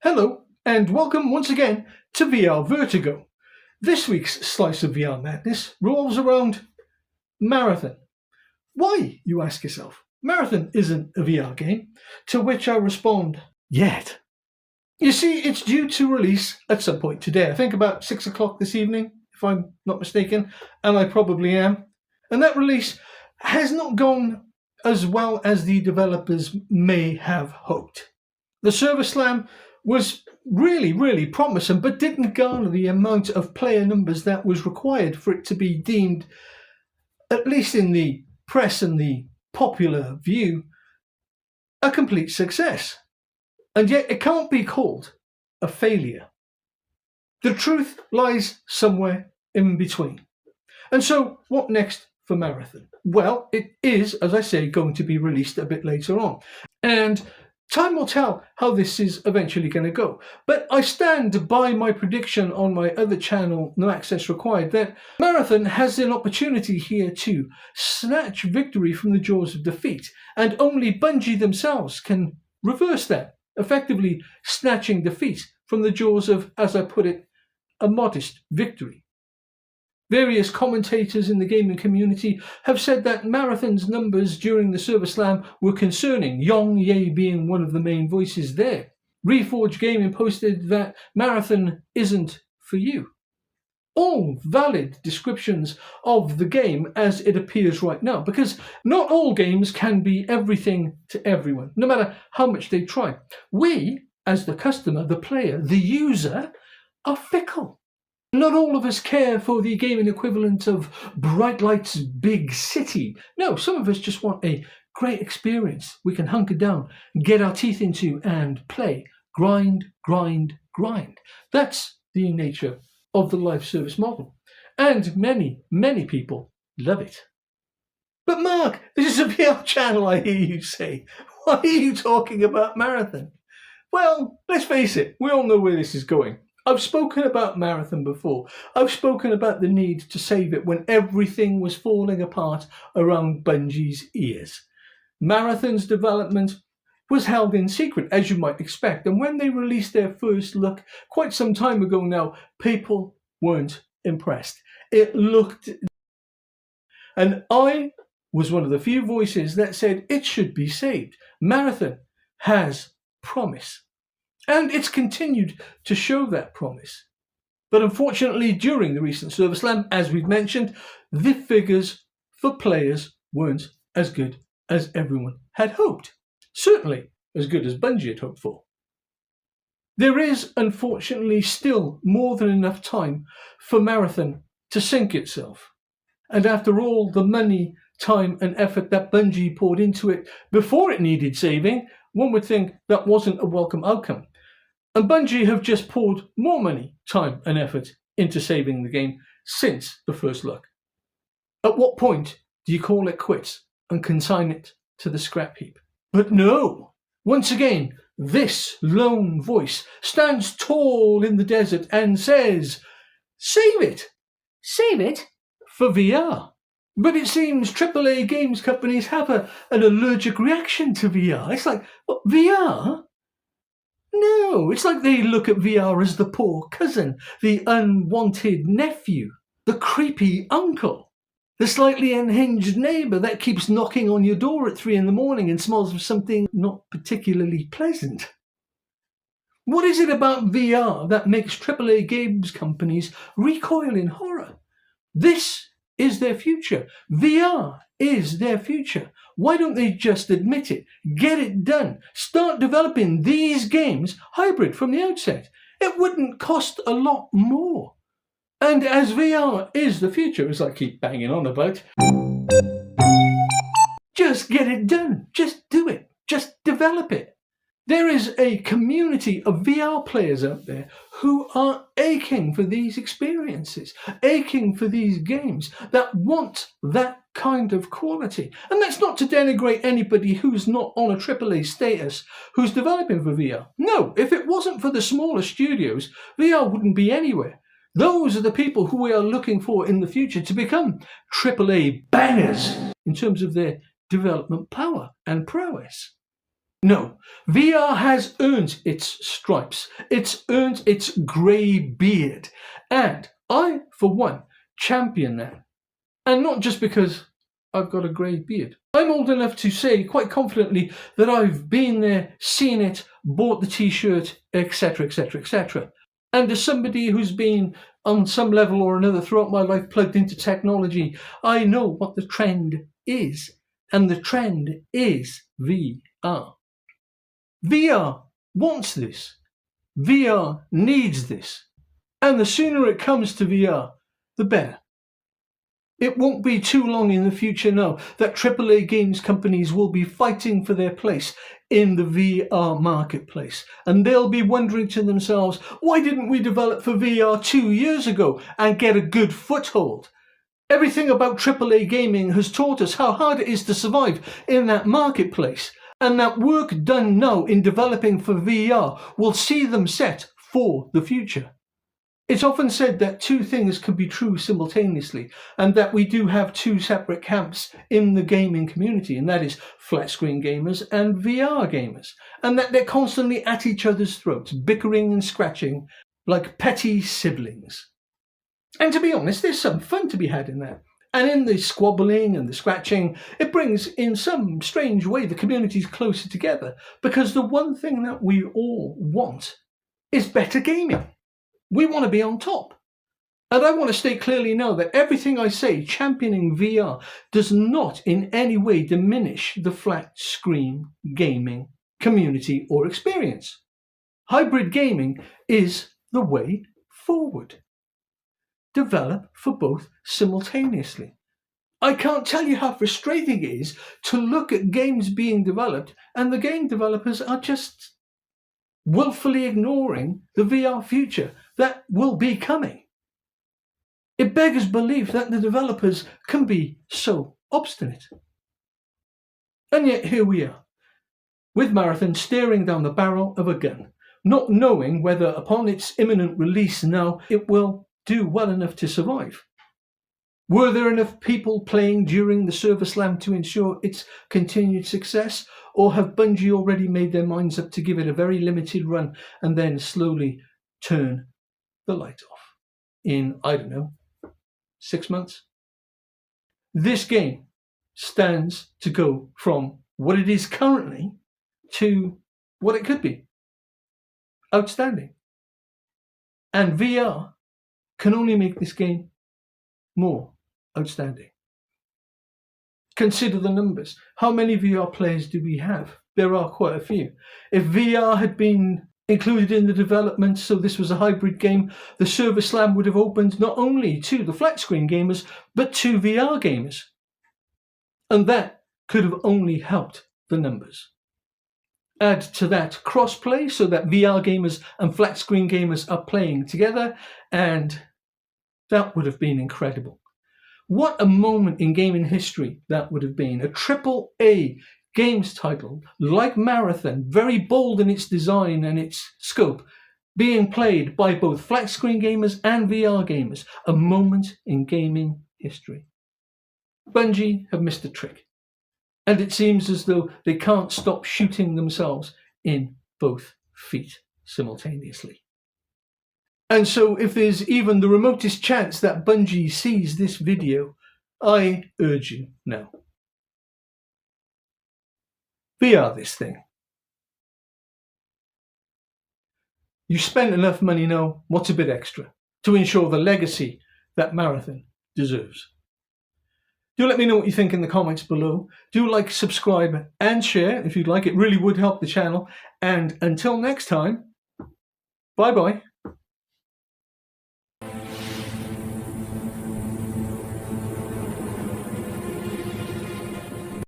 Hello, and welcome once again to VR Vertigo. This week's slice of VR madness revolves around Marathon. Why, you ask yourself? Marathon isn't a VR game, to which I respond, yet. You see, it's due to release at some point today. I think about 6 o'clock this evening, if I'm not mistaken, and I probably am. And that release has not gone as well as the developers may have hoped. The server slam was really promising, but didn't garner the amount of player numbers that was required for it to be deemed, at least in the press and the popular view, a complete success. And yet it can't be called a failure. The truth lies somewhere in between. And so, what next for Marathon? Well, it is, as I say, going to be released a bit later on. And time will tell how this is eventually going to go. But I stand by my prediction on my other channel, No Access Required, that Marathon has an opportunity here to snatch victory from the jaws of defeat, and only Bungie themselves can reverse that, effectively snatching defeat from the jaws of, as I put it, a modest victory. Various commentators in the gaming community have said that Marathon's numbers during the server slam were concerning, Yong Ye being one of the main voices there. Reforge Gaming posted that Marathon isn't for you. All valid descriptions of the game as it appears right now, because not all games can be everything to everyone, no matter how much they try. We, as the customer, the player, the user, are fickle. Not all of us care for the gaming equivalent of Bright Light's big city. No, some of us just want a great experience we can hunker down, get our teeth into and play. Grind. That's the nature of the live service model. And many people love it. But Mark, this is a VR channel, I hear you say. Why are you talking about Marathon? Well, let's face it, we all know where this is going. I've spoken about Marathon before. I've spoken about the need to save it when everything was falling apart around Bungie's ears. Marathon's development was held in secret, as you might expect, and when they released their first look quite some time ago now, people weren't impressed. It looked... And I was one of the few voices that said it should be saved. Marathon has promise. And it's continued to show that promise. But unfortunately, during the recent server slam, as we've mentioned, the figures for players weren't as good as everyone had hoped. Certainly as good as Bungie had hoped for. There is, unfortunately, still more than enough time for Marathon to sink itself. And after all the money, time and effort that Bungie poured into it before it needed saving, one would think that wasn't a welcome outcome. And Bungie have just poured more money, time and effort into saving the game since the first look. At what point do you call it quits and consign it to the scrap heap? But no! Once again, this lone voice stands tall in the desert and says, save it! Save it? For VR. But it seems AAA games companies have an allergic reaction to VR. It's like, what, VR? No, it's like they look at VR as the poor cousin, the unwanted nephew, the creepy uncle, the slightly unhinged neighbour that keeps knocking on your door at 3 a.m. and smells of something not particularly pleasant. What is it about VR that makes AAA games companies recoil in horror? This is their future. VR is their future. Why don't they just admit it? Get it done. Start developing these games hybrid from the outset. It wouldn't cost a lot more. And as VR is the future, as I keep banging on about, just get it done. Just do it. Just develop it. There is a community of VR players out there who are aching for these experiences, aching for these games, that want that kind of quality. And that's not to denigrate anybody who's not on a AAA status, who's developing for VR. No, if it wasn't for the smaller studios, VR wouldn't be anywhere. Those are the people who we are looking for in the future to become AAA bangers in terms of their development power and prowess. No, VR has earned its stripes. It's earned its grey beard. And I, for one, champion that. And not just because I've got a grey beard. I'm old enough to say quite confidently that I've been there, seen it, bought the t-shirt, etc, etc, etc. And as somebody who's been on some level or another throughout my life plugged into technology, I know what the trend is. And the trend is VR. VR wants this. VR needs this. And the sooner it comes to VR, the better. It won't be too long in the future now that AAA games companies will be fighting for their place in the VR marketplace. And they'll be wondering to themselves, why didn't we develop for VR 2 years ago and get a good foothold? Everything about AAA gaming has taught us how hard it is to survive in that marketplace. And that work done now in developing for VR will see them set for the future. It's often said that two things can be true simultaneously, and that we do have two separate camps in the gaming community, and that is flat screen gamers and VR gamers, and that they're constantly at each other's throats, bickering and scratching like petty siblings. And to be honest, there's some fun to be had in that. And in the squabbling and the scratching, it brings, in some strange way, the communities closer together. Because the one thing that we all want is better gaming. We want to be on top. And I want to state clearly now that everything I say championing VR does not in any way diminish the flat screen gaming community or experience. Hybrid gaming is the way forward. Develop for both simultaneously. I can't tell you how frustrating it is to look at games being developed and the game developers are just willfully ignoring the VR future that will be coming. It beggars belief that the developers can be so obstinate. And yet here we are, with Marathon staring down the barrel of a gun, not knowing whether upon its imminent release now it will do well enough to survive. Were there enough people playing during the server slam to ensure its continued success, or have Bungie already made their minds up to give it a very limited run and then slowly turn the light off in, 6 months? This game stands to go from what it is currently to what it could be. Outstanding. And VR can only make this game more outstanding. Consider the numbers. How many VR players do we have? There are quite a few. If VR had been included in the development, so this was a hybrid game, the server slam would have opened not only to the flat screen gamers, but to VR gamers. And that could have only helped the numbers. Add to that crossplay so that VR gamers and flat screen gamers are playing together, and that would have been incredible. What a moment in gaming history that would have been. A AAA games title like Marathon, very bold in its design and its scope, being played by both flat screen gamers and VR gamers. A moment in gaming history. Bungie have missed a trick. And it seems as though they can't stop shooting themselves in both feet simultaneously. And so if there's even the remotest chance that Bungie sees this video, I urge you now. VR this thing. You spent enough money now, what's a bit extra, to ensure the legacy that Marathon deserves. Do let me know what you think in the comments below. Do like, subscribe and share if you'd like. It really would help the channel. And until next time, bye-bye.